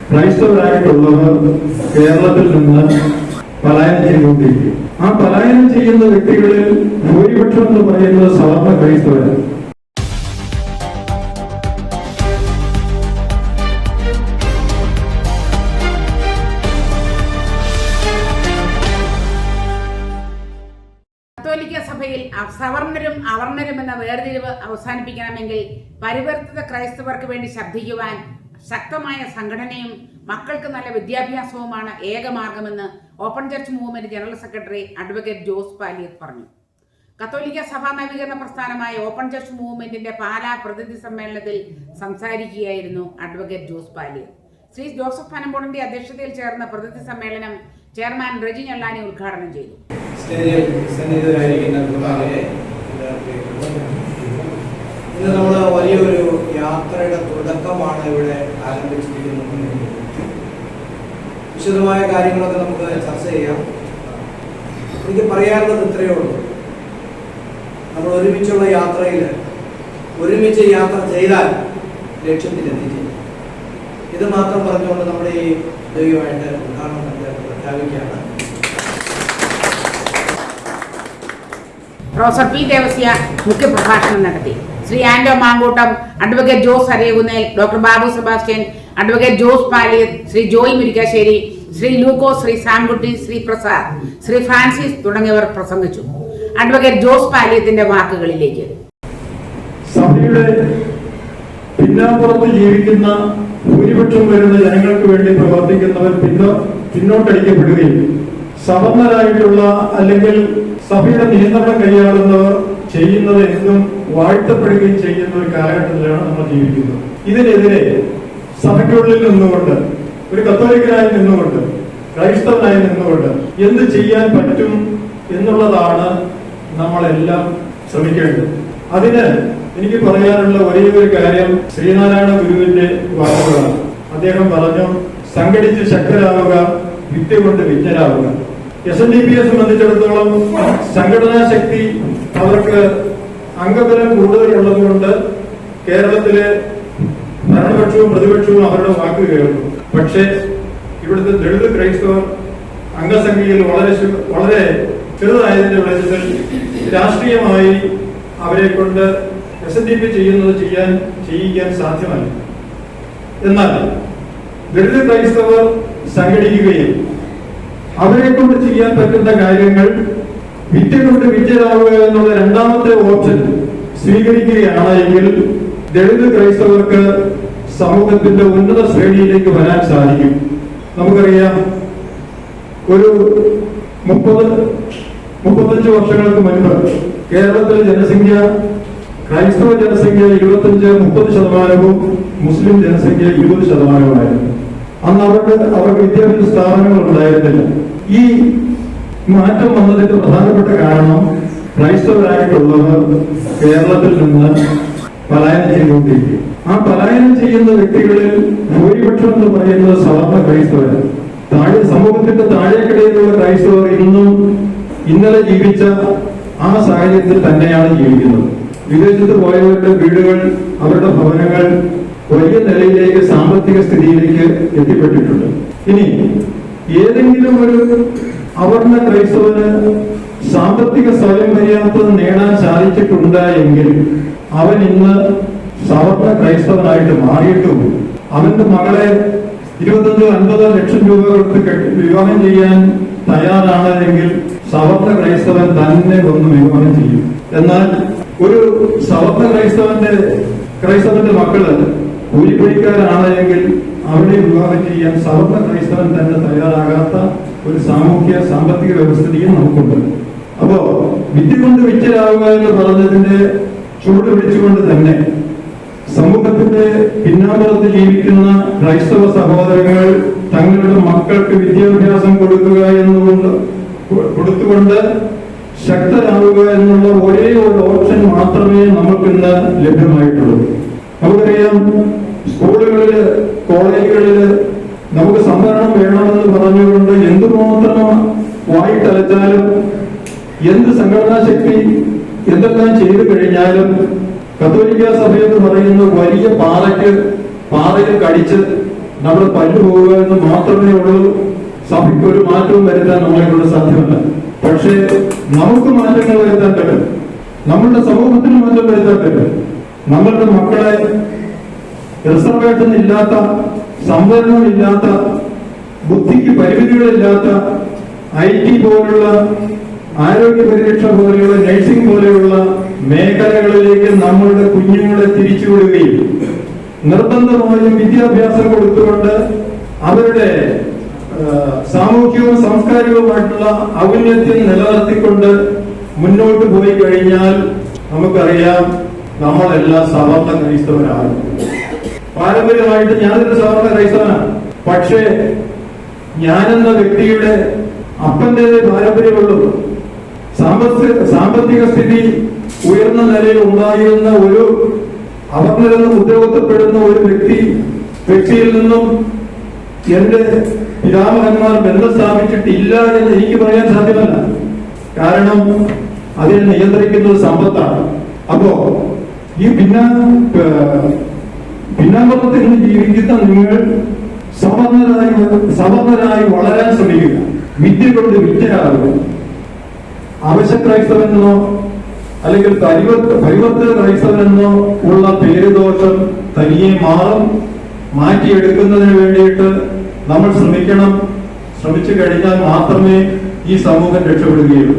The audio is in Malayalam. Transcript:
ക്രൈസ്തവരായിട്ടുള്ളവർ കേരളത്തിൽ നിന്ന് പലായനം ചെയ്തുകൊണ്ടിരിക്കും. ആ പലായനം ചെയ്യുന്ന വ്യക്തികളിൽ ഭൂരിപക്ഷം എന്ന് പറയുന്നത് സവർണ്ണ ക്രൈസ്തവരാണ്. കത്തോലിക്ക സഭയിൽ സവർണരും അവർണരും എന്ന വേർതിരിവ് അവസാനിപ്പിക്കണമെങ്കിൽ പരിവർത്തിത ക്രൈസ്തവർക്ക് വേണ്ടി ശബ്ദിക്കുവാൻ ശക്തമായ സംഘടനയും മക്കൾക്ക് നല്ല വിദ്യാഭ്യാസവുമാണ് ഏകമാർഗമെന്ന് open church movement general secretary advocate Jose Paliyath പറഞ്ഞു. കത്തോലിക്ക സഭാ നവീകരണ പ്രസ്ഥാനമായ ഓപ്പൺ ചർച്ച് മൂവ്മെന്റിന്റെ പാലാ പ്രതിനിധി സമ്മേളനത്തിൽ സംസാരിക്കുകയായിരുന്നു അഡ്വക്കേറ്റ് ജോസ് പാലിയത്ത്. ശ്രീ ജോസഫ് പനമ്പോളിന്റെ അധ്യക്ഷതയിൽ ചേർന്ന പ്രതിനിധി സമ്മേളനം ചെയർമാൻ റെജി ഞെള്ളാനി ഉദ്ഘാടനം ചെയ്തു. ഇന്ന് നമ്മൾ വലിയൊരു യാത്രയുടെ തുടക്കമാണ് ഇവിടെ ആരംഭിച്ചിരിക്കുന്നത്. വിശദമായ കാര്യങ്ങളൊക്കെ നമുക്ക് ചർച്ച ചെയ്യാം. എനിക്ക് പറയാനുള്ളത് ഇത്രയേ ഉള്ളൂ. നമ്മൾ ഒരുമിച്ചുള്ള യാത്രയിൽ ഒരുമിച്ച് യാത്ര ചെയ്താൽ ലക്ഷ്യത്തിലെത്തിച്ചേരും. ഇത് മാത്രം പറഞ്ഞുകൊണ്ട് നമ്മുടെ ഈ ദൈവമായിട്ട് ഉദ്ഘാടനം പ്രഖ്യാപിക്കുകയാണ്. പ്രൊഫസർ പി ദേവസ്യ മുഖ്യപ്രഭാഷണം നടത്തി. Shri Anto Mankuttam, advocate Jose Arayakunnel, doctor Babu Sebastian, advocate Jose Paliyath, Shri Joy Murikkassery, Shri Lukko, Shri Samkutty, Shri Prasad, Shri Francis തുടങ്ങിയവർ പ്രസംഗിച്ചു. അഡ്വക്കേറ്റ് ജോസ് പാലിയത്തിന്റെ വാക്കുകളിലേക്ക്. സഭയുടെ പിന്നാമ്പുറത്ത് ജീവിക്കുന്ന ഭൂരിപക്ഷം വരുന്ന ജനങ്ങൾക്ക് വേണ്ടി പ്രവർത്തിക്കുന്നവർ പിന്നോട്ടടിക്കപ്പെടുകയും സവർണരായിട്ടുള്ള അല്ലെങ്കിൽ സഭയുടെ നിയന്ത്രണം കൈയാളുന്നവർ ചെയ്യുന്നത് എന്തും വാഴ്ത്തപ്പെടുകയും ചെയ്യുന്ന ഒരു കാലഘട്ടത്തിലാണ് നമ്മൾ ജീവിക്കുന്നത്. ഇതിനെതിരെ സഭയ്ക്കുള്ളിൽ നിന്നുകൊണ്ട്, ഒരു കത്തോലിക്കനായി നിന്നുകൊണ്ട്, ക്രൈസ്തവനായി നിന്നുകൊണ്ട് എന്ത് ചെയ്യാൻ പറ്റും എന്നുള്ളതാണ് നമ്മളെല്ലാം ശ്രമിക്കേണ്ടത്. അതിന് എനിക്ക് പറയാനുള്ള ഒരേ ഒരു കാര്യം ശ്രീനാരായണ ഗുരുവിന്റെ വാക്കുകളാണ്. അദ്ദേഹം പറഞ്ഞു, സംഘടിച്ച് ശക്തരാവുക, വിദ്യ കൊണ്ട് വിജ്ഞരാവുക. SNDPയെ സംബന്ധിച്ചിടത്തോളം സംഘടനാ ശക്തി അവർക്ക് അംഗബലം കൂടുതലുള്ളത് കൊണ്ട് കേരളത്തിലെ ഭരണപക്ഷവും പ്രതിപക്ഷവും അവരുടെ വാക്ക് കേൾക്കും. പക്ഷേ ഇവിടുത്തെ ദളിത് ക്രൈസ്തവർ അംഗസംഖ്യയിൽ വളരെ ചെറുതായതിന്റെ വെളിച്ചത്തിൽ രാഷ്ട്രീയമായി അവരെ കൊണ്ട് SNDP ചെയ്യുന്നത് ചെയ്യിക്കാൻ സാധ്യമല്ല. എന്നാൽ ദളിത് ക്രൈസ്തവർ സംഘടിക്കുകയും അവരെ കൊണ്ട് ചെയ്യാൻ പറ്റുന്ന കാര്യങ്ങൾ വിദ്യ കൊണ്ട് വിദ്യരാവുക എന്നുള്ള രണ്ടാമത്തെ ഓപ്ഷൻ സ്വീകരിക്കുകയാണ് എങ്കിൽ ദളിത് ക്രൈസ്തവർക്ക് സമൂഹത്തിന്റെ ഉന്നത ശ്രേണിയിലേക്ക് വരാൻ സാധിക്കും. നമുക്കറിയാം, ഒരു 30-35 വർഷങ്ങൾക്ക് മുൻപ് കേരളത്തിലെ ജനസംഖ്യ, ക്രൈസ്തവ ജനസംഖ്യ 25-30%, മുസ്ലിം ജനസംഖ്യ 20%. അന്ന് അവർക്ക് വിദ്യാഭ്യാസ സ്ഥാപനങ്ങൾ ഉണ്ടായിരുന്നില്ല. ഈ മാറ്റം വന്നതിന്റെ പ്രധാനപ്പെട്ട കാരണം ക്രൈസ്തവരായിട്ടുള്ളവർ കേരളത്തിൽ നിന്ന് പലായനം ചെയ്തുകൊണ്ടിരിക്കും. ആ പലായനം ചെയ്യുന്ന വ്യക്തികളിൽ ഭൂരിപക്ഷം എന്ന് പറയുന്നത് സവർണ്ണ ക്രൈസ്തവരാണ്. സമൂഹത്തിന്റെ താഴേക്കിടയിലുള്ള ക്രൈസ്തവർ ഇന്നലെ ജീവിച്ച ആ സാഹചര്യത്തിൽ തന്നെയാണ് ജീവിക്കുന്നത്. വിദേശത്ത് പോയവരുടെ വീടുകൾ, അവരുടെ ഭവനങ്ങൾ വലിയ നിലയിലേക്ക്, സാമ്പത്തിക സ്ഥിതിയിലേക്ക് എത്തിപ്പെട്ടിട്ടുണ്ട്. ഇനി ഏതെങ്കിലും ഒരു അവർണ ക്രൈസ്തവന് സാമ്പത്തിക സ്വയം പര്യാപ്തത നേടാൻ സാധിച്ചിട്ടുണ്ട് എങ്കിൽ അവൻ ഇന്ന് സവർണ ക്രൈസ്തവനായിട്ട് മാറിയിട്ടും അവന്റെ മകളെ 25-50 ലക്ഷം രൂപ കൊടുത്ത് വിവാഹം ചെയ്യാൻ തയ്യാറാണ് എങ്കിൽ സവർണ ക്രൈസ്തവൻ തന്നെ ഒന്ന് വിവാഹം ചെയ്യും. എന്നാൽ ഒരു സവർണ ക്രൈസ്തവന്റെ മക്കള് കൂലിപ്പണിക്കാരാണ് എങ്കിൽ അവരെ വിവാഹം ചെയ്യാൻ സവർണ ക്രൈസ്തവൻ തന്നെ തയ്യാറാകാത്ത ഒരു സാമ്പത്തിക വ്യവസ്ഥിതിയും നമുക്കുണ്ട്. അപ്പോ വിദ്യ കൊണ്ട് വിദ്യരാവുക എന്ന് പറഞ്ഞതിന്റെ ചൂട് പിടിച്ചുകൊണ്ട് തന്നെ സമൂഹത്തിന്റെ പിന്നാമ്പുറത്ത് ജീവിക്കുന്ന ക്രൈസ്തവ സഹോദരങ്ങൾ തങ്ങളുടെ മക്കൾക്ക് വിദ്യാഭ്യാസം കൊടുത്തുകൊണ്ട് ശക്തരാവുക എന്നുള്ള ഒരേ ഒരു ഓപ്ഷൻ മാത്രമേ നമുക്കിന്ന് ലഭ്യമായിട്ടുള്ളൂ. നമുക്കറിയാം, സ്കൂളുകളില്, കോളേജുകളില് നമുക്ക് സംവരണം വേണമെന്ന് പറഞ്ഞുകൊണ്ട് എന്തുമാത്രം വായിട്ടലച്ചാലും എന്ത് സംഘടനാ ശക്തി എന്തെല്ലാം ചെയ്തു കഴിഞ്ഞാലും കത്തോലിക്ക സഭ എന്ന് പറയുന്ന വലിയ പാറയിൽ കടിച്ച് നമ്മൾ പറ്റുപോകുക എന്ന് മാത്രമേ ഉള്ളൂ. സഭയ്ക്ക് ഒരു മാറ്റവും വരുത്താൻ നമ്മളെ കൊണ്ട് സാധ്യമല്ല. പക്ഷേ നമുക്ക് മാറ്റങ്ങൾ വരുത്താൻ പറ്റും. നമ്മളുടെ സമൂഹത്തിന് മാറ്റം വരുത്താൻ പറ്റും. നമ്മളുടെ മക്കളെ റിസർവേഷൻ ഇല്ലാത്ത, സംവരണമില്ലാത്ത, ബുദ്ധിക്ക് പരിമിതികളില്ലാത്ത IT പോലുള്ള, ആരോഗ്യ പരിരക്ഷ പോലെയുള്ള, നഴ്സിംഗ് പോലെയുള്ള മേഖലകളിലേക്ക് നമ്മളുടെ കുഞ്ഞുങ്ങളെ തിരിച്ചുവിടുകയും നിർബന്ധമായും വിദ്യാഭ്യാസം കൊടുത്തുകൊണ്ട് അവരുടെ സാമൂഹികവും സാംസ്കാരികവുമായിട്ടുള്ള ഔന്നത്യം നിലനിർത്തിക്കൊണ്ട് മുന്നോട്ട് പോയി കഴിഞ്ഞാൽ നമുക്കറിയാം നമ്മളെല്ലാം സവർണ ക്രൈസ്തവരാണ്. പാരമ്പര്യമായിട്ട് ഞാനൊരു സവർണ ക്രൈസ്തവനാണ്. പക്ഷേ ഞാനെന്ന വ്യക്തിയുടെ അപ്പന്റെ പാരമ്പര്യമുള്ളൂ. സാമ്പത്തിക സ്ഥിതി ഉയർന്ന നിലയിൽ ഉണ്ടായിരുന്ന ഒരു അവർണരെന്ന് ഉദ്യോഗസ്ഥപ്പെടുന്ന ഒരു വ്യക്തിയിൽ നിന്നും എന്റെ പിതാമഹന്മാർ ബന്ധം സ്ഥാപിച്ചിട്ടില്ല എന്ന് എനിക്ക് പറയാൻ സാധ്യമല്ല. കാരണം അതിനെ നിയന്ത്രിക്കുന്നത് സമ്പത്താണ്. അപ്പോ ഈ പിന്നാമ്പത്തിൽ നിന്ന് ജീവിക്കുന്ന നിങ്ങൾ സവർണരായി വളരാൻ ശ്രമിക്കുക. വിദ്യ കൊണ്ട് വിദ്യയാകുക. അവശ്യ ക്രൈസ്തവനെന്നോ അല്ലെങ്കിൽ പരിവർത്തന ക്രൈസ്തവനെന്നോ ഉള്ള പേരുദോഷം തനിയെ മാറ്റിയെടുക്കുന്നതിന് വേണ്ടിയിട്ട് നമ്മൾ ശ്രമിക്കണം. ശ്രമിച്ചു കഴിഞ്ഞാൽ മാത്രമേ ഈ സമൂഹം രക്ഷപ്പെടുകയുള്ളൂ.